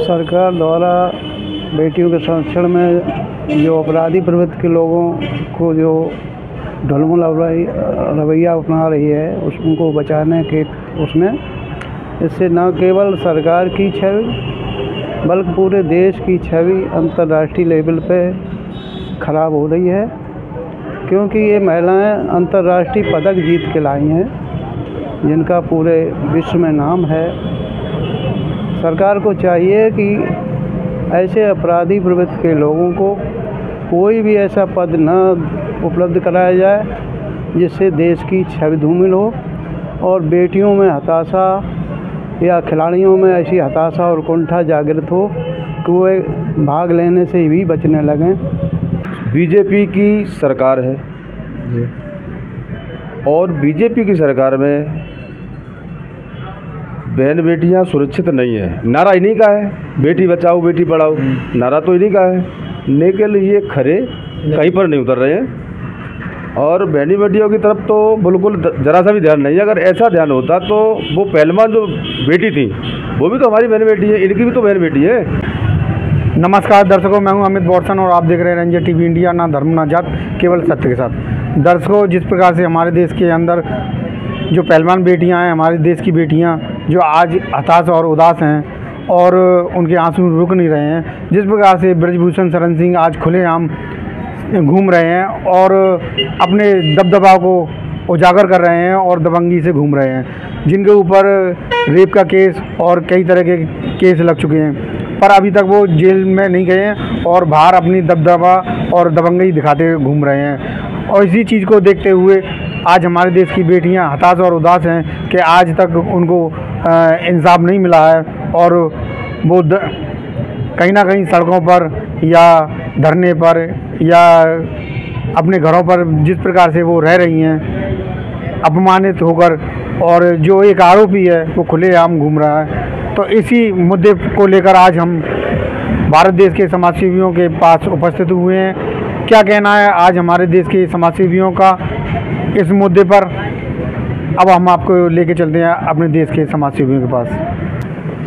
सरकार द्वारा बेटियों के संरक्षण में जो अपराधी प्रवृत्ति के लोगों को जो ढुलमुल रवैया अपना रही है उनको बचाने के उसमें इससे न केवल सरकार की छवि बल्कि पूरे देश की छवि अंतर्राष्ट्रीय लेवल पे ख़राब हो रही है, क्योंकि ये महिलाएं अंतर्राष्ट्रीय पदक जीत के लाई हैं जिनका पूरे विश्व में नाम है। सरकार को चाहिए कि ऐसे अपराधी प्रवृत्ति के लोगों को कोई भी ऐसा पद न उपलब्ध कराया जाए जिससे देश की छवि धूमिल हो और बेटियों में हताशा या खिलाड़ियों में ऐसी हताशा और कुंठा जागृत हो कि वे भाग लेने से भी बचने लगें। बीजेपी की सरकार है और बीजेपी की सरकार में बहन बेटियां सुरक्षित नहीं है। नारा इन्हीं का है, बेटी बचाओ बेटी पढ़ाओ, नारा तो इन्हीं का है, लेकिन ये खरे कहीं पर नहीं उतर रहे हैं। और बहनी बेटियों की तरफ तो बिल्कुल ज़रा सा भी ध्यान नहीं है। अगर ऐसा ध्यान होता तो वो पहलवान जो बेटी थी वो भी तो हमारी बहन बेटी है, इनकी भी तो बहन बेटी है। नमस्कार दर्शकों, मैं हूं अमित बोरसन और आप देख रहे हैं रंजन टीवी इंडिया। ना धर्म ना जात, केवल सत्य के साथ। दर्शकों, जिस प्रकार से हमारे देश के अंदर जो पहलवान बेटियां हैं, हमारे देश की बेटियां जो आज हताश और उदास हैं और उनके आंसू रुक नहीं रहे हैं, जिस प्रकार से ब्रजभूषण शरण सिंह आज खुलेआम घूम रहे हैं और अपने दबदबा को उजागर कर रहे हैं और दबंगी से घूम रहे हैं, जिनके ऊपर रेप का केस और कई तरह के केस लग चुके हैं, पर अभी तक वो जेल में नहीं गए हैं और बाहर अपनी दबदबा और दबंगी दिखाते हुए घूम रहे हैं। और इसी चीज़ को देखते हुए आज हमारे देश की बेटियां हताश और उदास हैं कि आज तक उनको इंसाफ नहीं मिला है और वो कहीं ना कहीं सड़कों पर या धरने पर या अपने घरों पर जिस प्रकार से वो रह रही हैं अपमानित होकर, और जो एक आरोपी है वो खुलेआम घूम रहा है। तो इसी मुद्दे को लेकर आज हम भारत देश के समाजसेवियों के पास उपस्थित हुए हैं। क्या कहना है आज हमारे देश के समाजसेवियों का इस मुद्दे पर, अब हम आपको लेके चलते हैं अपने देश के समाजसेवियों के पास।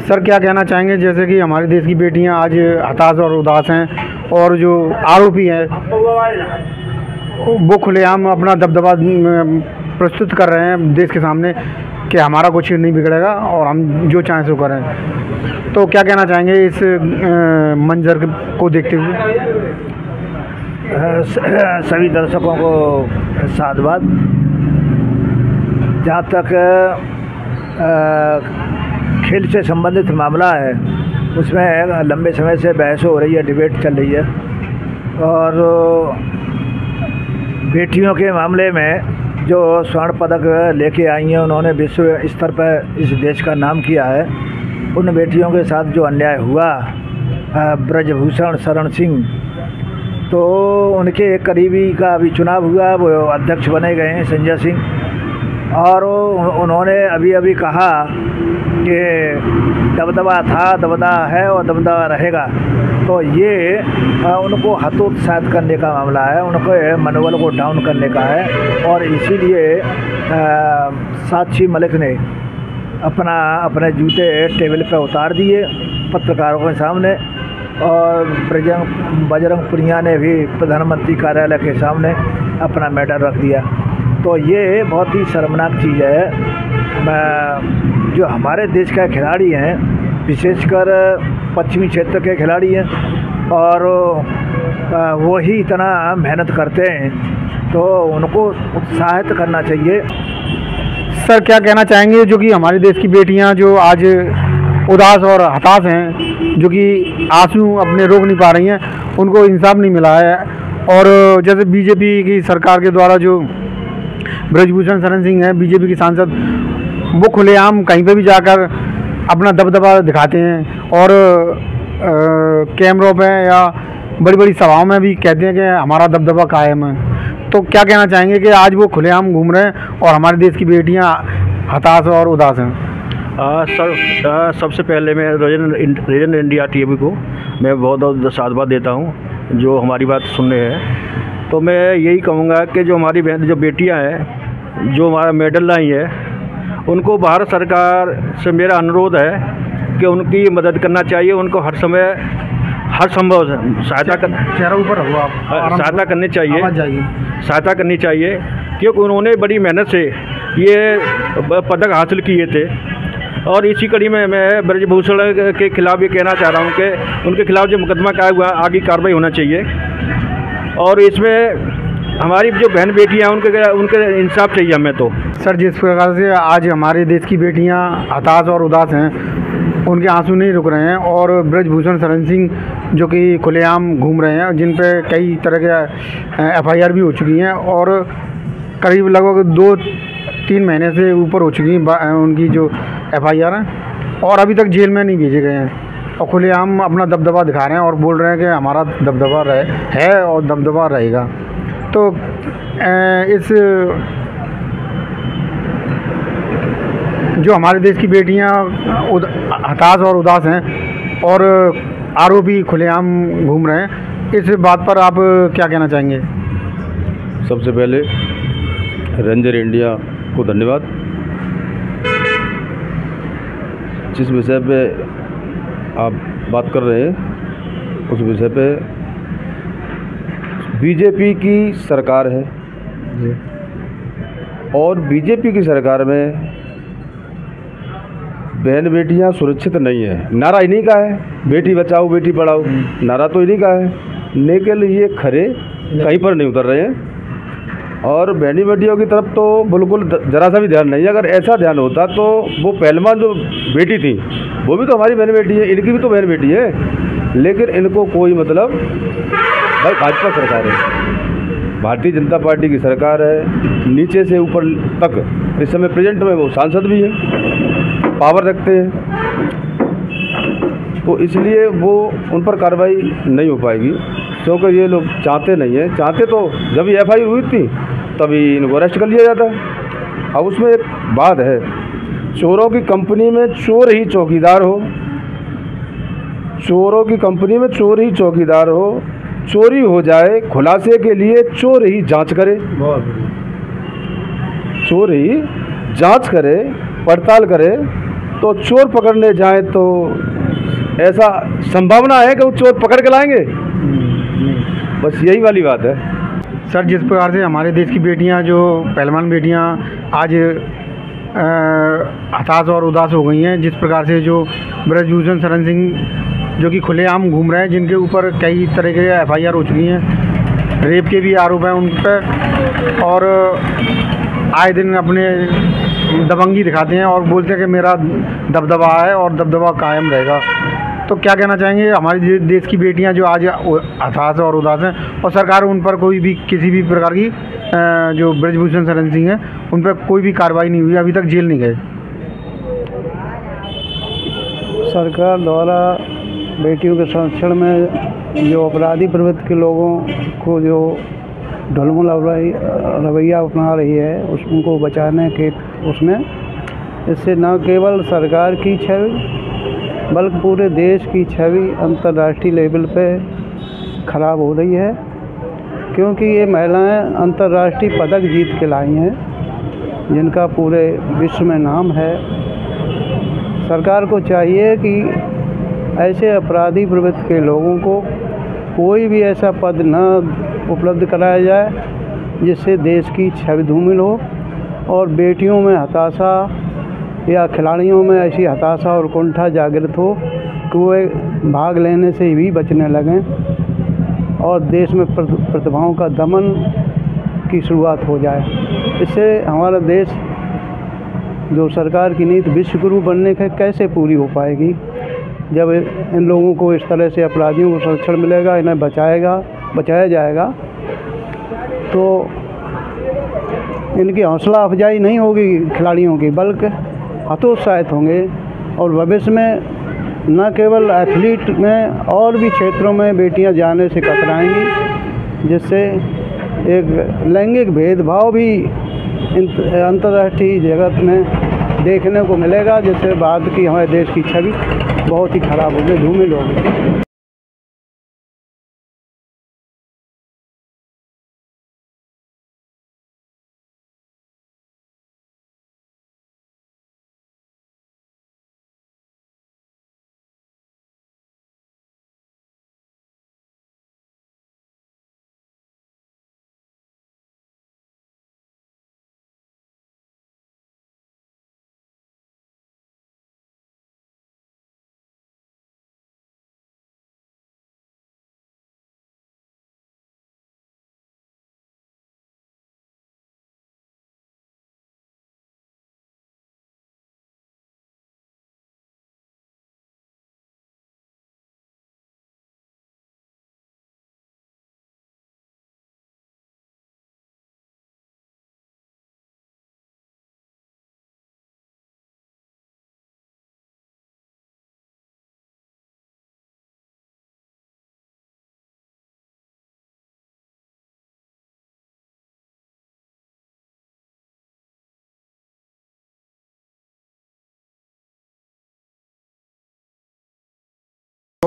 सर, क्या कहना चाहेंगे, जैसे कि हमारे देश की बेटियां आज हताश और उदास हैं और जो आरोपी हैं वो खुलेआम अपना दबदबा प्रस्तुत कर रहे हैं देश के सामने कि हमारा कुछ नहीं बिगड़ेगा और हम जो चाहें सो करें, तो क्या कहना चाहेंगे इस मंजर को देखते हुए? सभी दर्शकों को साधुवाद। जहाँ तक खेल से संबंधित मामला है उसमें लंबे समय से बहस हो रही है, डिबेट चल रही है, और बेटियों के मामले में जो स्वर्ण पदक लेके आई हैं उन्होंने विश्व स्तर पर इस देश का नाम किया है। उन बेटियों के साथ जो अन्याय हुआ, ब्रजभूषण शरण सिंह, तो उनके एक करीबी का अभी चुनाव हुआ, वो अध्यक्ष बने गए हैं संजय सिंह, और उन्होंने अभी कहा कि दबदबा था, दबदबा है और दबदबा रहेगा। तो ये उनको हतोत्साहित करने का मामला है, उनको मनोबल को डाउन करने का है, और इसीलिए साक्षी मलिक ने अपने जूते टेबल पर उतार दिए पत्रकारों के सामने, और बजरंग पुनिया ने भी प्रधानमंत्री कार्यालय के सामने अपना मेडल रख दिया। तो ये बहुत ही शर्मनाक चीज़ है। जो हमारे देश का खिलाड़ी हैं, विशेषकर पश्चिमी क्षेत्र के खिलाड़ी हैं, और वो ही इतना मेहनत करते हैं, तो उनको उत्साहित करना चाहिए। सर, क्या कहना चाहेंगे जो कि हमारे देश की बेटियां जो आज उदास और हताश हैं, जो कि आंसू अपने रोक नहीं पा रही हैं, उनको इंसाफ नहीं मिला है, और जैसे बीजेपी की सरकार के द्वारा जो ब्रजभूषण शरण सिंह हैं, बीजेपी के सांसद, वो खुलेआम कहीं पे भी जाकर अपना दबदबा दिखाते हैं और कैमरों पे या बड़ी बड़ी सभाओं में भी कहते हैं कि हमारा दबदबा कायम है। तो क्या कहना चाहेंगे कि आज वो खुलेआम घूम रहे हैं और हमारे देश की बेटियां हताश और उदास हैं? सर, सबसे पहले मैं रीजन इंडिया टीवी को मैं बहुत बहुत साधुवाद देता हूँ जो हमारी बात सुन रहे हैं। तो मैं यही कहूँगा कि जो हमारी बहन जो बेटियाँ हैं जो हमारा मेडल लाई है, उनको भारत सरकार से मेरा अनुरोध है कि उनकी मदद करना चाहिए, उनको हर समय हर संभव सहायता चेहरा ऊपर रखो आप, सहायता करनी चाहिए, आवाज़ जाएगी। सहायता करनी चाहिए, क्योंकि उन्होंने बड़ी मेहनत से ये पदक हासिल किए थे। और इसी कड़ी में मैं ब्रजभूषण के खिलाफ ये कहना चाह रहा हूँ कि उनके खिलाफ जो मुकदमा कायम हुआ आगे कार्रवाई होना चाहिए, और इसमें हमारी जो बहन बेटियाँ उनके इंसाफ चाहिए हमें। तो सर, जिस प्रकार से आज हमारे देश की बेटियां हताश और उदास हैं, उनके आंसू नहीं रुक रहे हैं, और ब्रजभूषण शरण सिंह जो कि खुलेआम घूम रहे हैं, जिन पे कई तरह के FIR भी हो चुकी हैं, और करीब लगभग 2-3 महीने से ऊपर हो चुकी हैं उनकी जो FIR हैं, और अभी तक जेल में नहीं भेजे गए हैं, और खुलेआम अपना दबदबा दिखा रहे हैं और बोल रहे हैं कि हमारा दबदबा है और दबदबा रहेगा। तो इस जो हमारे देश की बेटियां हताश और उदास हैं, और आरोपी खुलेआम घूम रहे हैं, इस बात पर आप क्या कहना चाहेंगे? सबसे पहले रेंजर इंडिया को धन्यवाद। जिस विषय पे आप बात कर रहे हैं उस विषय पे बीजेपी की सरकार है, और बीजेपी की सरकार में बहन बेटियां सुरक्षित नहीं है। नारा इन्हीं का है, बेटी बचाओ बेटी पढ़ाओ, नारा तो इन्हीं का है, लेकिन ये खरे कहीं पर नहीं उतर रहे हैं। और बहनी बेटियों की तरफ तो बिल्कुल ज़रा सा भी ध्यान नहीं है। अगर ऐसा ध्यान होता तो वो पहलवान जो बेटी थी वो भी तो हमारी बहन बेटी है, इनकी भी तो बहन बेटी है, लेकिन इनको कोई मतलब, भाई भाजपा सरकार है, भारतीय जनता पार्टी की सरकार है, नीचे से ऊपर तक इस समय प्रेजेंट में वो सांसद भी हैं, पावर रखते हैं, तो इसलिए वो उन पर कार्रवाई नहीं हो पाएगी, क्योंकि ये लोग चाहते नहीं हैं। चाहते तो जब ये FIR हुई थी तभी इनको अरेस्ट कर लिया जाता। अब उसमें एक बात है, चोरों की कंपनी में चोर ही चौकीदार हो, चोरों की कंपनी में चोर ही चौकीदार हो, चोरी हो जाए खुलासे के लिए चोर ही जांच करे, चोर ही जांच करे, पड़ताल करे, तो चोर पकड़ने जाए तो ऐसा संभावना है कि वो चोर पकड़ के लाएंगे। बस यही वाली बात है। सर, जिस प्रकार से हमारे देश की बेटियां, जो पहलवान बेटियां आज हताश और उदास हो गई हैं, जिस प्रकार से जो ब्रजभूषण शरण सिंह जो कि खुलेआम घूम रहे हैं, जिनके ऊपर कई तरह के FIR हो चुकी हैं, रेप के भी आरोप हैं उन पर, और आए दिन अपने दबंगी दिखाते हैं और बोलते हैं कि मेरा दबदबा है और दबदबा कायम रहेगा। तो क्या कहना चाहेंगे हमारे देश की बेटियां जो आज हताश और उदास हैं, और सरकार उन पर कोई भी किसी भी प्रकार की जो ब्रजभूषण शरण सिंह हैं उन पर कोई भी कार्रवाई नहीं हुई, अभी तक जेल नहीं गए? सरकार द्वारा बेटियों के संरक्षण में जो अपराधी प्रवृत्ति के लोगों को जो ढुलमुल रवैया अपना रही है, उनको बचाने के उसमें इससे न केवल सरकार की छवि बल्कि पूरे देश की छवि अंतर्राष्ट्रीय लेवल पे ख़राब हो रही है, क्योंकि ये महिलाएं अंतर्राष्ट्रीय पदक जीत के लाई हैं, जिनका पूरे विश्व में नाम है। सरकार को चाहिए कि ऐसे अपराधी प्रवृत्ति के लोगों को कोई भी ऐसा पद न उपलब्ध कराया जाए जिससे देश की छवि धूमिल हो, और बेटियों में हताशा या खिलाड़ियों में ऐसी हताशा और कुंठा जागृत हो कि वो भाग लेने से भी बचने लगें, और देश में प्रतिभाओं का दमन की शुरुआत हो जाए। इससे हमारा देश जो सरकार की नीति विश्व गुरु बनने के कैसे पूरी हो पाएगी, जब इन लोगों को इस तरह से अपराधियों को संरक्षण मिलेगा, इन्हें बचाया जाएगा, तो इनकी हौसला अफजाई नहीं होगी खिलाड़ियों की, बल्कि हतोत्साहित होंगे, और भविष्य में न केवल एथलीट में और भी क्षेत्रों में बेटियां जाने से कतराएंगी, जिससे एक लैंगिक भेदभाव भी अंतर्राष्ट्रीय जगत में देखने को मिलेगा, जिससे बाद की हमारे देश की छवि बहुत ही खराब होगी, धूमिल होगी।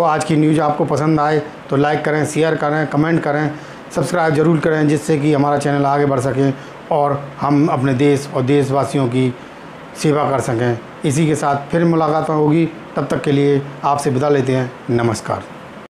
तो आज की न्यूज़ आपको पसंद आए तो लाइक करें, शेयर करें, कमेंट करें, सब्सक्राइब ज़रूर करें, जिससे कि हमारा चैनल आगे बढ़ सके और हम अपने देश और देशवासियों की सेवा कर सकें। इसी के साथ फिर मुलाकात होगी, तब तक के लिए आपसे विदा लेते हैं। नमस्कार।